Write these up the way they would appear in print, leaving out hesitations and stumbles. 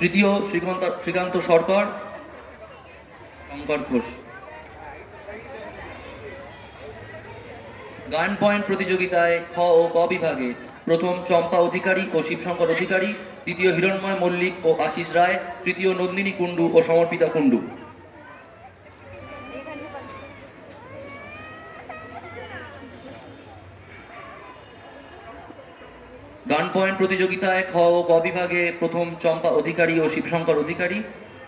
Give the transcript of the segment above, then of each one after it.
তৃতীয় শ্রীকান্ত সরকার, শঙ্কর ঘোষ। গান পয়েন্ট প্রতিযোগিতায় খ ও ক বিভাগে প্রথম চম্পা অধিকারী ও শিবশঙ্কর অধিকারী, দ্বিতীয় হিরণময় মল্লিক ও আশিস রায়, তৃতীয় নন্দিনী কুণ্ডু ও সমর্পিতা কুণ্ডু। গান পয়েন্ট প্রতিযোগিতায় খ ও ক বিভাগে প্রথম চম্পা অধিকারী ও শিবশঙ্কর অধিকারী,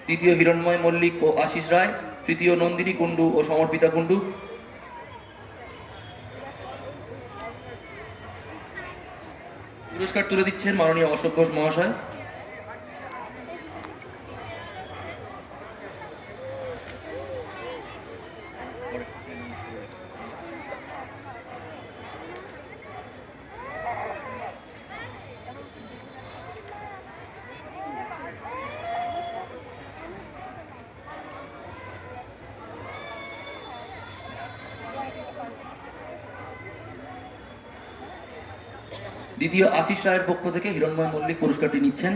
দ্বিতীয় হিরণময় মল্লিক ও আশিস রায়, তৃতীয় নন্দিনী কুণ্ডু ও সমর্পিতা কুণ্ডু। পুরস্কার তুলে দিচ্ছেন মাননীয় অশোক ঘোষ মহাশয়। দ্বিতীয় আশিস রায়ের পক্ষ থেকে হিরণময় মল্লিক পুরস্কারটি নিচ্ছেন,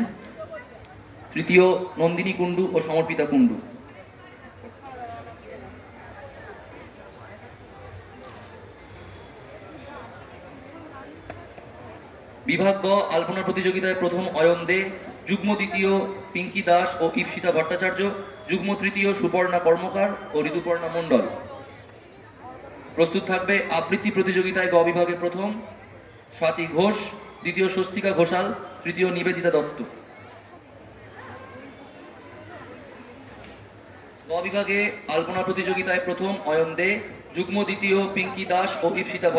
তৃতীয় নন্দিনী কুণ্ডু ও সমর্পিতা কুণ্ডু। বিভাগ গ আলপনা প্রতিযোগিতায় প্রথম অয়ন দে, যুগ্ম দ্বিতীয় পিঙ্কি দাস ও ঈপ্সিতা ভট্টাচার্য, যুগ্ম তৃতীয় সুপর্ণা কর্মকার ও ঋতুপর্ণা মণ্ডল। প্রস্তুত থাকবে আবৃত্তি প্রতিযোগিতায় গ বিভাগে প্রথম স্বাতী ঘোষ, দ্বিতীয় স্বস্তিকা ঘোষাল, তৃতীয় নিবেদিতা দত্ত। গ বিভাগে আলপনা প্রতিযোগিতায় প্রথম অয়ন দে, যুগ্ম দ্বিতীয় পিঙ্কি দাস ও ঈপ্সিতা